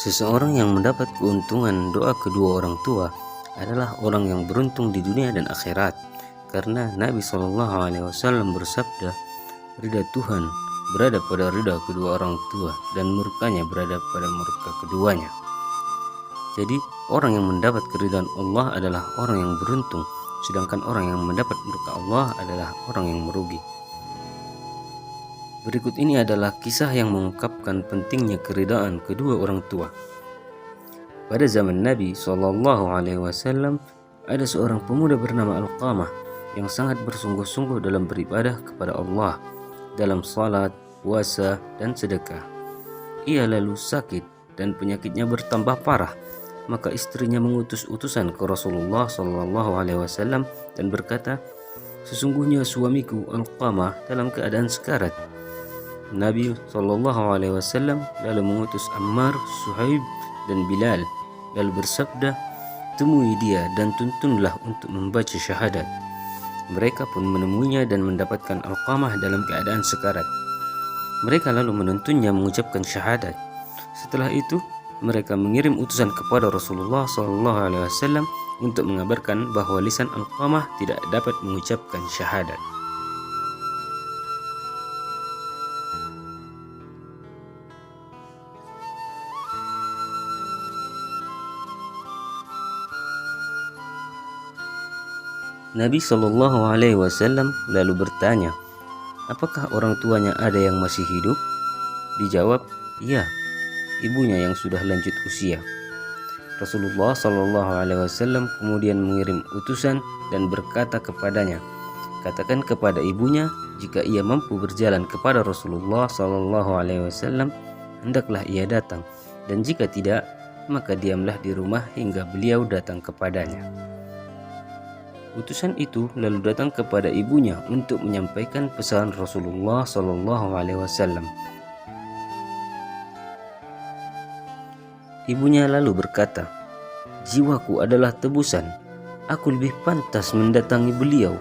Seseorang yang mendapat keuntungan doa kedua orang tua adalah orang yang beruntung di dunia dan akhirat, karena Nabi SAW bersabda, ridha Tuhan berada pada ridha kedua orang tua dan murkanya berada pada murka keduanya. Jadi orang yang mendapat keridhaan Allah adalah orang yang beruntung, sedangkan orang yang mendapat murka Allah adalah orang yang merugi. Berikut ini adalah kisah yang mengungkapkan pentingnya keridhaan kedua orang tua. Pada zaman Nabi SAW, ada seorang pemuda bernama Alqamah yang sangat bersungguh-sungguh dalam beribadah kepada Allah, dalam salat, puasa, dan sedekah. Ia lalu sakit dan penyakitnya bertambah parah. Maka istrinya mengutus utusan ke Rasulullah SAW dan berkata, sesungguhnya suamiku Alqamah dalam keadaan sekarat. Nabi SAW lalu mengutus Ammar, Suhaib, dan Bilal, lalu bersabda, temui dia dan tuntunlah untuk membaca syahadat. Mereka pun menemuinya dan mendapatkan Alqamah dalam keadaan sekarat. Mereka lalu menuntunnya mengucapkan syahadat. Setelah itu mereka mengirim utusan kepada Rasulullah SAW untuk mengabarkan bahwa lisan Alqamah tidak dapat mengucapkan syahadat. Nabi SAW lalu bertanya, apakah orang tuanya ada yang masih hidup? Dijawab, iya, ibunya yang sudah lanjut usia. Rasulullah SAW kemudian mengirim utusan dan berkata kepadanya, katakan kepada ibunya jika ia mampu berjalan kepada Rasulullah SAW, hendaklah ia datang, dan jika tidak, maka diamlah di rumah hingga beliau datang kepadanya. Utusan itu lalu datang kepada ibunya untuk menyampaikan pesan Rasulullah SAW. Ibunya lalu berkata, jiwaku adalah tebusan, aku lebih pantas mendatangi beliau.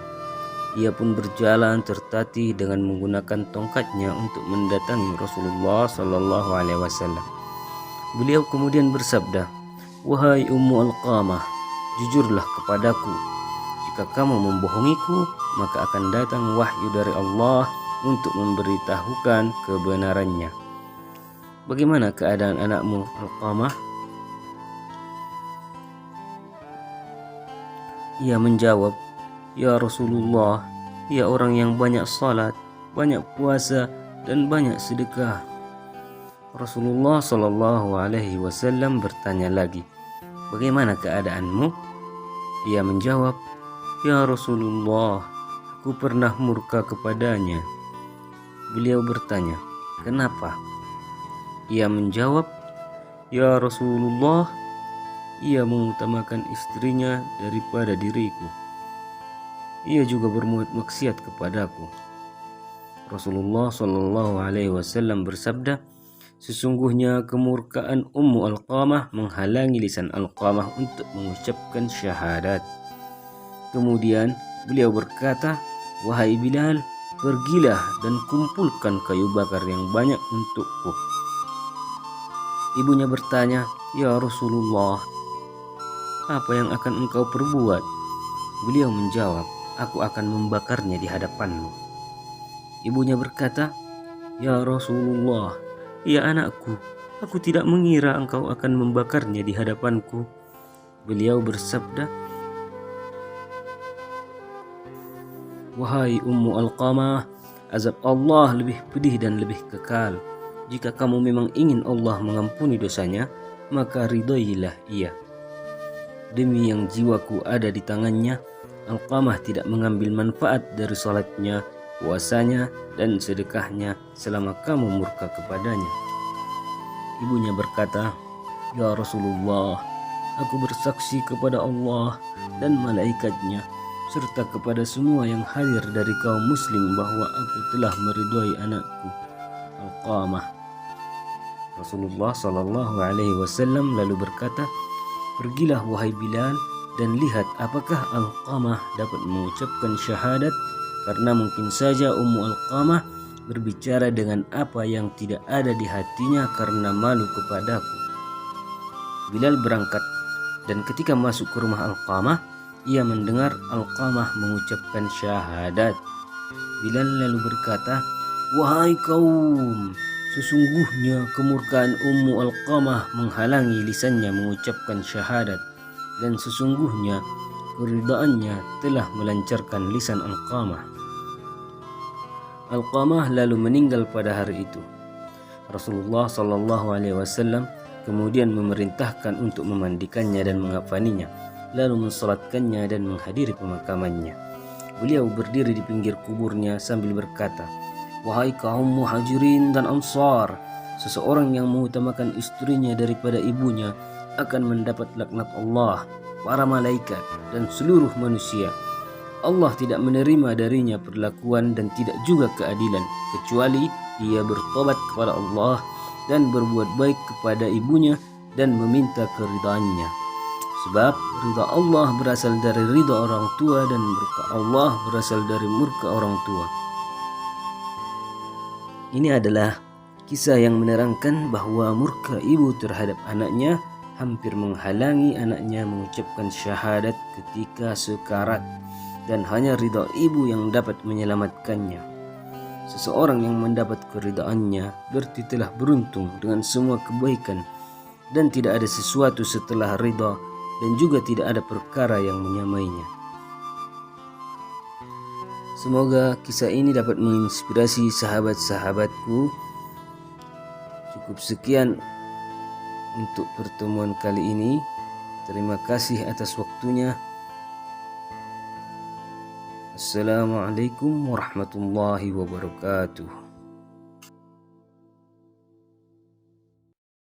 Ia pun berjalan tertatih dengan menggunakan tongkatnya untuk mendatangi Rasulullah SAW. Beliau kemudian bersabda, wahai Ummu Alqamah, jujurlah kepadaku. Jika kamu membohongiku, maka akan datang wahyu dari Allah untuk memberitahukan kebenarannya. Bagaimana keadaan anakmu, Alqamah? Ia menjawab, ya Rasulullah, ia orang yang banyak salat, banyak puasa, dan banyak sedekah. Rasulullah SAW bertanya lagi, bagaimana keadaanmu? Ia menjawab, ya Rasulullah, aku pernah murka kepadanya. Beliau bertanya, kenapa? Ia menjawab, ya Rasulullah, ia mengutamakan istrinya daripada diriku. Ia juga berbuat maksiat kepadaku. Rasulullah SAW bersabda, sesungguhnya kemurkaan Ummu Alqamah menghalangi lisan Alqamah untuk mengucapkan syahadat. Kemudian beliau berkata, wahai Bilal, pergilah dan kumpulkan kayu bakar yang banyak untukku. Ibunya bertanya, ya Rasulullah, apa yang akan engkau perbuat? Beliau menjawab, aku akan membakarnya di hadapanmu. Ibunya berkata, ya Rasulullah, ya anakku, aku tidak mengira engkau akan membakarnya di hadapanku. Beliau bersabda, wahai Ummu Alqamah, azab Allah lebih pedih dan lebih kekal. Jika kamu memang ingin Allah mengampuni dosanya, maka ridhoilah ia. Demi yang jiwaku ada di tangannya, Alqamah tidak mengambil manfaat dari salatnya, puasanya, dan sedekahnya selama kamu murka kepadanya. Ibunya berkata, ya Rasulullah, aku bersaksi kepada Allah dan malaikatnya, serta kepada semua yang hadir dari kaum muslim bahwa aku telah meridhai anakku, Alqamah. Rasulullah SAW lalu berkata, pergilah wahai Bilal dan lihat apakah Alqamah dapat mengucapkan syahadat, karena mungkin saja Ummu Alqamah berbicara dengan apa yang tidak ada di hatinya karena malu kepadaku. Bilal berangkat dan ketika masuk ke rumah Alqamah, ia mendengar Alqamah mengucapkan syahadat. Bilal lalu berkata, "Wahai kaum, sesungguhnya kemurkaan Ummu Alqamah menghalangi lisannya mengucapkan syahadat, dan sesungguhnya keridaannya telah melancarkan lisan Alqamah." Alqamah lalu meninggal pada hari itu. Rasulullah SAW kemudian memerintahkan untuk memandikannya dan mengafaninya, lalu mensalatkannya dan menghadiri pemakamannya. Beliau berdiri di pinggir kuburnya sambil berkata, "Wahai kaum muhajirin dan ansar, seseorang yang mengutamakan istrinya daripada ibunya akan mendapat laknat Allah, para malaikat, dan seluruh manusia. Allah tidak menerima darinya perlakuan dan tidak juga keadilan, kecuali ia bertobat kepada Allah dan berbuat baik kepada ibunya dan meminta keridhaannya. Sebab ridha Allah berasal dari ridha orang tua dan murka Allah berasal dari murka orang tua." Ini adalah kisah yang menerangkan bahwa murka ibu terhadap anaknya hampir menghalangi anaknya mengucapkan syahadat ketika sekarat, dan hanya ridha ibu yang dapat menyelamatkannya. Seseorang yang mendapat keridhaannya berarti telah beruntung dengan semua kebaikan, dan tidak ada sesuatu setelah ridha, dan juga tidak ada perkara yang menyamainya. Semoga kisah ini dapat menginspirasi sahabat-sahabatku. Cukup sekian untuk pertemuan kali ini. Terima kasih atas waktunya. Assalamualaikum warahmatullahi wabarakatuh.